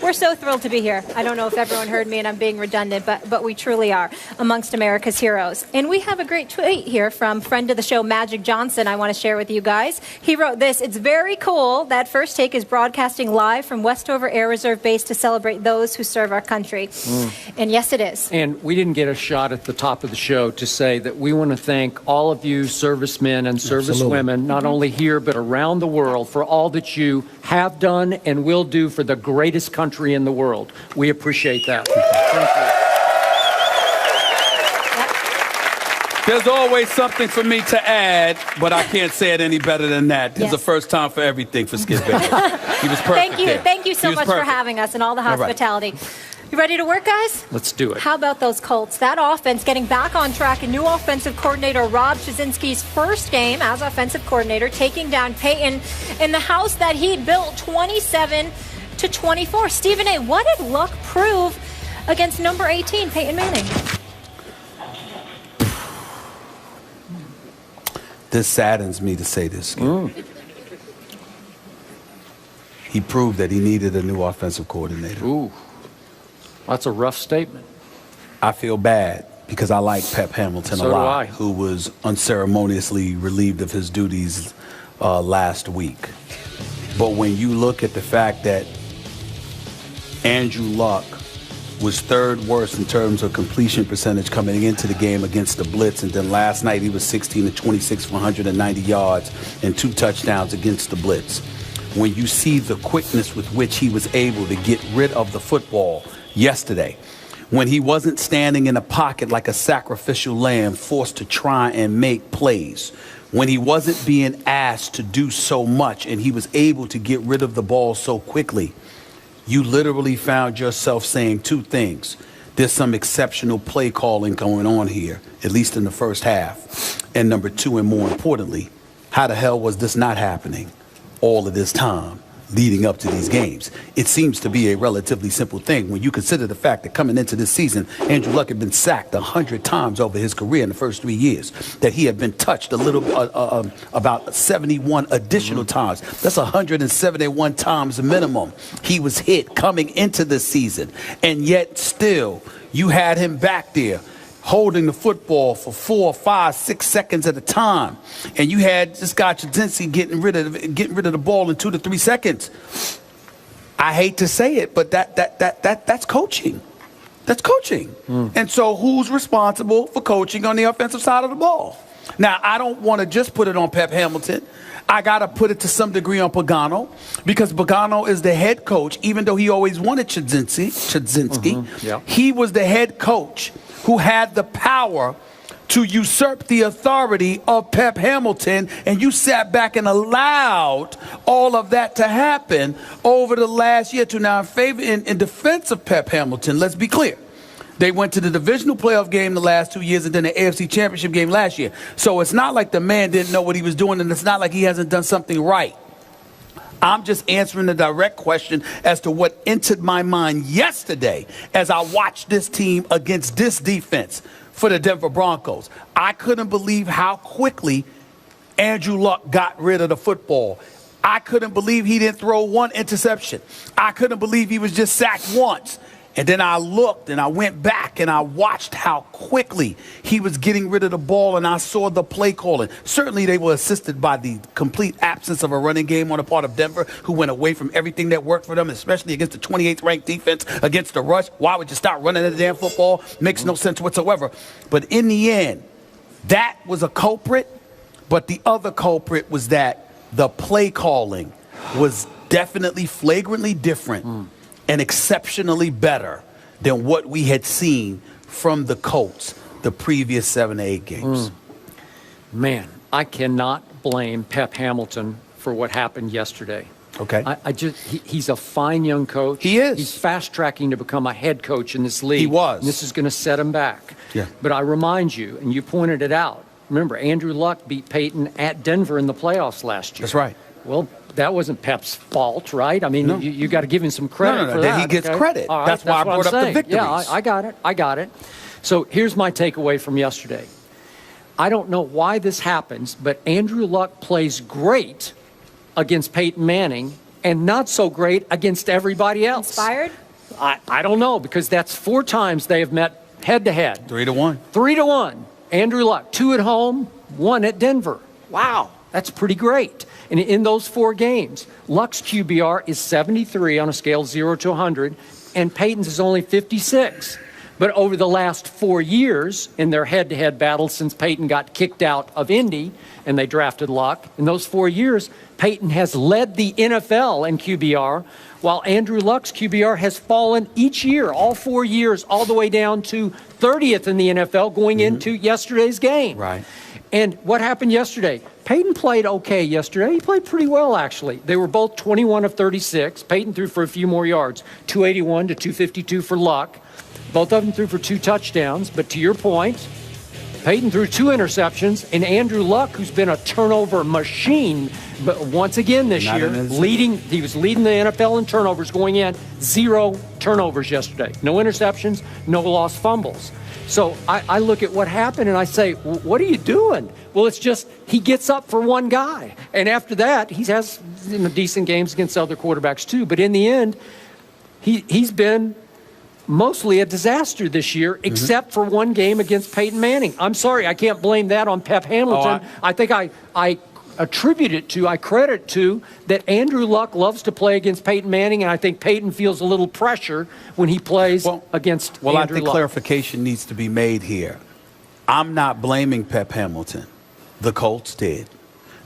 We're so thrilled to be here. I don't know if everyone heard me and I'm being redundant, but we truly are amongst America's heroes. And we have a great tweet here from friend of the show, Magic Johnson, I want to share with you guys. He wrote this: "It's very cool that First Take is broadcasting live from Westover Air Reserve Base to celebrate those who serve our country." And yes, it is. And we didn't get a shot at the top of the show to say that we want to thank all of you servicemen and servicewomen, not only here but around the world, for all that you have done and will do for the greatest country in the world. We appreciate that. Thank you. There's always something for me to add, but I can't say it any better than that. This is the first time for everything for Skip Bayless. He was perfect. Thank you. Thank you so much for having us and all the hospitality. You ready to work, guys? Let's do it. How about those Colts? That offense getting back on track. And new offensive coordinator Rob Chudzinski's first game as offensive coordinator, taking down Peyton in the house that he built 27-24. Stephen A., what did luck prove against number 18, Peyton Manning? This saddens me to say this. He proved that he needed a new offensive coordinator. Ooh. That's a rough statement. I feel bad because I like Pep Hamilton a lot, who was unceremoniously relieved of his duties last week. But when you look at the fact that Andrew Luck was third worst in terms of completion percentage coming into the game against the blitz, and then last night he was 16-26 for 190 yards and 2 touchdowns against the blitz. When you see the quickness with which he was able to get rid of the football yesterday, when he wasn't standing in a pocket like a sacrificial lamb forced to try and make plays, when he wasn't being asked to do so much and he was able to get rid of the ball so quickly, you literally found yourself saying 2 things. There's some exceptional play calling going on here, at least in the first half. And number 2, and more importantly, how the hell was this not happening all of this time leading up to these games? It seems to be a relatively simple thing when you consider the fact that coming into this season, Andrew Luck had been sacked 100 times over his career in the first 3 years, that he had been touched a little about 71 additional times. That's 171 times minimum he was hit coming into this season. And yet still you had him back there holding the football for 4, 5, 6 seconds at a time, and you had this guy Chudzinski getting rid of the ball in 2 to 3 seconds. I hate to say it, but that's coaching. That's coaching. And so who's responsible for coaching on the offensive side of the ball? Now, I don't want to just put it on Pep Hamilton. I got to put it to some degree on Pagano, because Pagano is the head coach, even though he always wanted Chudzinski. He was the head coach who had the power to usurp the authority of Pep Hamilton, and you sat back and allowed all of that to happen over the last year or two. Now, in defense of Pep Hamilton, let's be clear. They went to the divisional playoff game the last 2 years and then the AFC championship game last year. So it's not like the man didn't know what he was doing, and it's not like he hasn't done something right. I'm just answering the direct question as to what entered my mind yesterday as I watched this team against this defense for the Denver Broncos. I couldn't believe how quickly Andrew Luck got rid of the football. I couldn't believe he didn't throw 1 interception. I couldn't believe he was just sacked once. And then I looked and I went back and I watched how quickly he was getting rid of the ball, and I saw the play calling. Certainly they were assisted by the complete absence of a running game on the part of Denver, who went away from everything that worked for them, especially against the 28th ranked defense against the rush. Why would you start running the damn football? Makes no sense whatsoever. But in the end, that was a culprit, but the other culprit was that the play calling was definitely flagrantly different and exceptionally better than what we had seen from the Colts the previous 7 to 8 games. Man, I cannot blame Pep Hamilton for what happened yesterday. Okay. He's a fine young coach. He is. He's fast-tracking to become a head coach in this league. He was. And this is going to set him back. Yeah. But I remind you, and you pointed it out, remember, Andrew Luck beat Peyton at Denver in the playoffs last year. That's right. Well, that wasn't Pep's fault, right? I mean, No. you got to give him some credit for that. He gets credit. All right, that's why I brought up the victories. Yeah, I got it. So here's my takeaway from yesterday. I don't know why this happens, but Andrew Luck plays great against Peyton Manning, and not so great against everybody else. Inspired? I don't know, because that's 4 times they have met head-to-head. 3-1. 3-1. Andrew Luck, 2 at home, 1 at Denver. Wow, that's pretty great. And in those 4 games, Luck's QBR is 73 on a scale of 0 to 100, and Peyton's is only 56. But over the last 4 years, in their head-to-head battles since Peyton got kicked out of Indy and they drafted Luck, in those 4 years, Peyton has led the NFL in QBR, while Andrew Luck's QBR has fallen each year, all 4 years, all the way down to 30th in the NFL going into yesterday's game. Right. And what happened yesterday? Peyton played okay yesterday. He played pretty well, actually. They were both 21 of 36. Peyton threw for a few more yards, 281 to 252 for Luck. Both of them threw for 2 touchdowns. But to your point, Peyton threw 2 interceptions, and Andrew Luck, who's been a turnover machine, but once again this year, he was leading the NFL in turnovers going in, 0 turnovers yesterday. No interceptions, no lost fumbles. So I look at what happened and I say, what are you doing? Well, it's just he gets up for one guy. And after that, he has decent games against other quarterbacks too. But in the end, he's been mostly a disaster this year, except for one game against Peyton Manning. I'm sorry, I can't blame that on Pep Hamilton. I think I credit to that Andrew Luck loves to play against Peyton Manning, and I think Peyton feels a little pressure when he plays against Andrew Luck. I think clarification needs to be made here. I'm not blaming Pep Hamilton. The Colts did.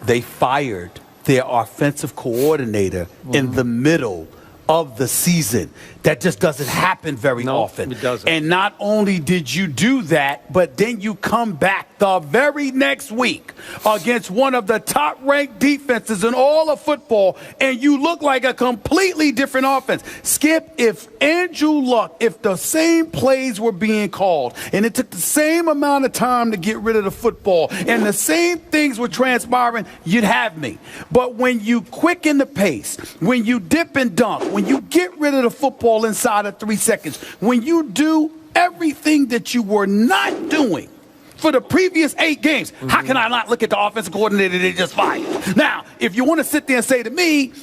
They fired their offensive coordinator in the middle of the season. That just doesn't happen very often. It doesn't. And not only did you do that, but then you come back the very next week against one of the top-ranked defenses in all of football, and you look like a completely different offense. Skip, if Andrew Luck, if the same plays were being called, and it took the same amount of time to get rid of the football, and the same things were transpiring, you'd have me. But when you quicken the pace, when you dip and dunk, when you get rid of the football inside of 3 seconds, when you do everything that you were not doing for the previous 8 games, how can I not look at the offensive coordinator they just fired? Now, if you want to sit there and say to me,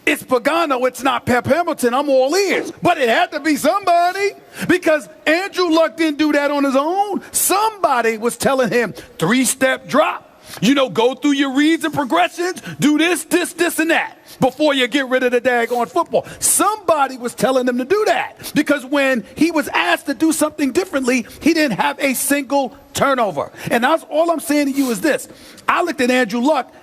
it's Pagano, it's not Pep Hamilton, I'm all ears. But it had to be somebody, because Andrew Luck didn't do that on his own. Somebody was telling him, 3-step drop. Go through your reads and progressions, do this, and that before you get rid of the daggone football. Somebody was telling him to do that, because when he was asked to do something differently, he didn't have a single turnover. And that's all I'm saying to you is this. I looked at Andrew Luck,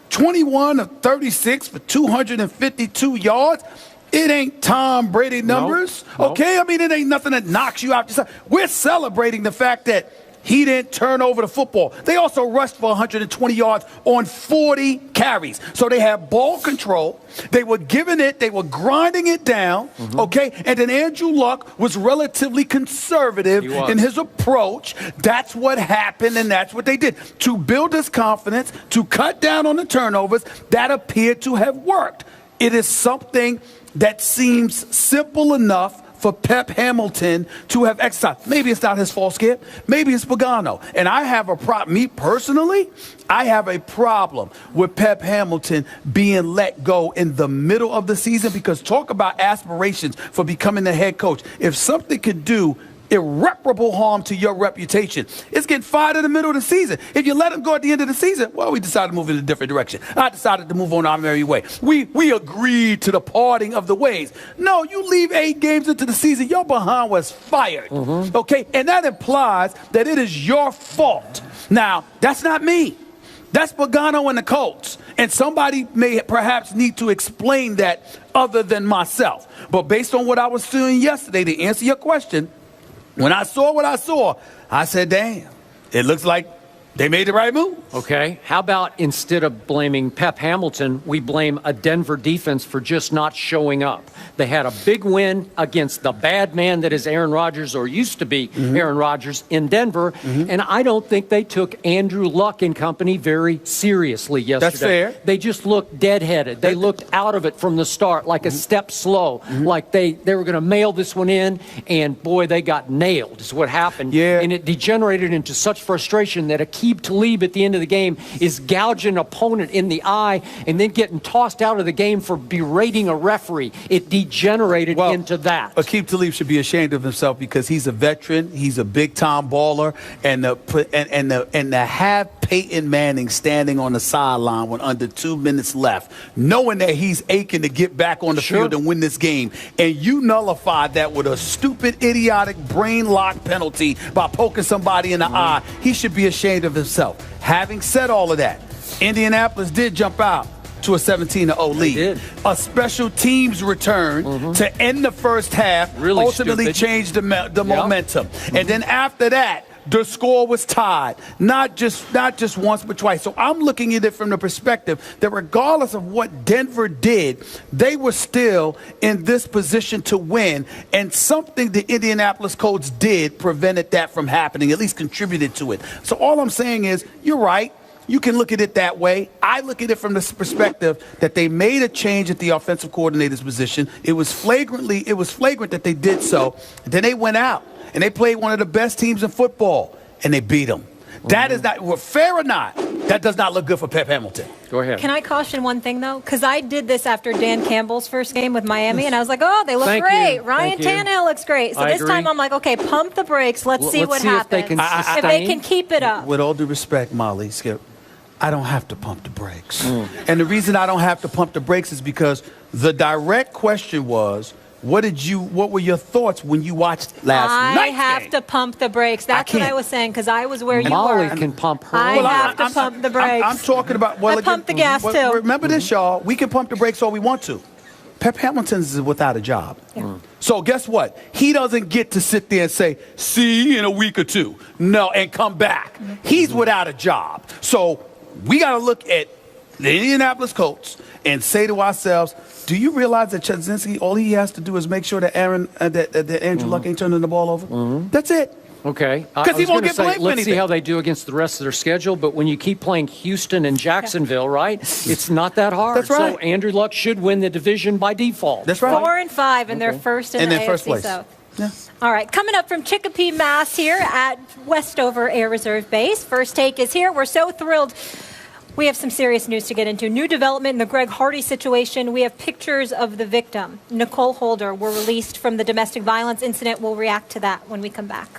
21 of 36 for 252 yards. It ain't Tom Brady numbers, okay? I mean, it ain't nothing that knocks you out. We're celebrating the fact that he didn't turn over the football. They also rushed for 120 yards on 40 carries. So they had ball control. They were giving it. They were grinding it down, okay? And then Andrew Luck was relatively conservative in his approach. That's what happened, and that's what they did. To build his confidence, to cut down on the turnovers, that appeared to have worked. It is something that seems simple enough for Pep Hamilton to have exercised. Maybe it's not his fault, Skip. Maybe it's Pagano. And I have a problem. Me personally, I have a problem with Pep Hamilton being let go in the middle of the season, because talk about aspirations for becoming the head coach. If something could do irreparable harm to your reputation, it's getting fired in the middle of the season. If you let him go at the end of the season, well, we decided to move in a different direction. I decided to move on our merry way. We agreed to the parting of the ways. No, you leave 8 games into the season, your behind was fired. Okay? And that implies that it is your fault. Now, that's not me. That's Pagano and the Colts. And somebody may perhaps need to explain that other than myself. But based on what I was doing yesterday, to answer your question, when I saw what I saw, I said, damn, it looks like they made the right move. Okay. How about instead of blaming Pep Hamilton, we blame a Denver defense for just not showing up? They had a big win against the bad man that is Aaron Rodgers, or used to be Aaron Rodgers, in Denver. And I don't think they took Andrew Luck and company very seriously yesterday. That's fair. They just looked deadheaded. They looked out of it from the start, like a step slow, like they were going to mail this one in, and boy, they got nailed is what happened. Yeah. And it degenerated into such frustration that Aqib Talib at the end of of the game is gouging an opponent in the eye and then getting tossed out of the game for berating a referee. It degenerated into that. Aqib Talib should be ashamed of himself because he's a veteran, he's a big-time baller, and to have Peyton Manning standing on the sideline with under 2 minutes left, knowing that he's aching to get back on the field and win this game, and you nullify that with a stupid, idiotic brain lock penalty by poking somebody in the eye, he should be ashamed of himself. Having said all of that, Indianapolis did jump out to a 17-0 lead. A special teams return to end the first half, ultimately changed the momentum. And then after that, the score was tied, not just once but twice. So I'm looking at it from the perspective that regardless of what Denver did, they were still in this position to win, and something the Indianapolis Colts did prevented that from happening, at least contributed to it. So all I'm saying is, you're right. You can look at it that way. I look at it from this perspective that they made a change at the offensive coordinator's position. It was flagrant that they did so. And then they went out and they played one of the best teams in football and they beat them. That is not, fair or not, that does not look good for Pep Hamilton. Go ahead. Can I caution one thing, though? Because I did this after Dan Campbell's first game with Miami, and I was like, oh, they look great. Ryan Tannehill looks great. So this time I'm like, okay, pump the brakes. Let's see what happens. If they can keep it up. With all due respect, Molly, Skip, I don't have to pump the brakes. And the reason I don't have to pump the brakes is because the direct question was, what were your thoughts when you watched last night? I have to pump the brakes. That's what I was saying, because I was where you Molly were. can pump her. I have to pump the brakes. I'm talking about, I pump the gas, too. Remember this, y'all. We can pump the brakes all we want to. Pep Hamilton is without a job. So guess what? He doesn't get to sit there and say, see you in a week or two. No, and come back. He's without a job. So we got to look at the Indianapolis Colts and say to ourselves, do you realize that Chudzinski, all he has to do is make sure that Andrew Luck ain't turning the ball over? That's it. Okay. Because he won't get blamed for anything. Let's see how they do against the rest of their schedule. But when you keep playing Houston and Jacksonville, right, it's not that hard. That's right. So Andrew Luck should win the division by default. That's right. 4-5, and they're first in the AFC South. Yeah. All right, coming up from Chicopee, Mass. here at Westover Air Reserve Base. First Take is here. We're so thrilled. We have some serious news to get into. New development in the Greg Hardy situation. We have pictures of the victim, Nicole Holder, were released from the domestic violence incident. We'll react to that when we come back.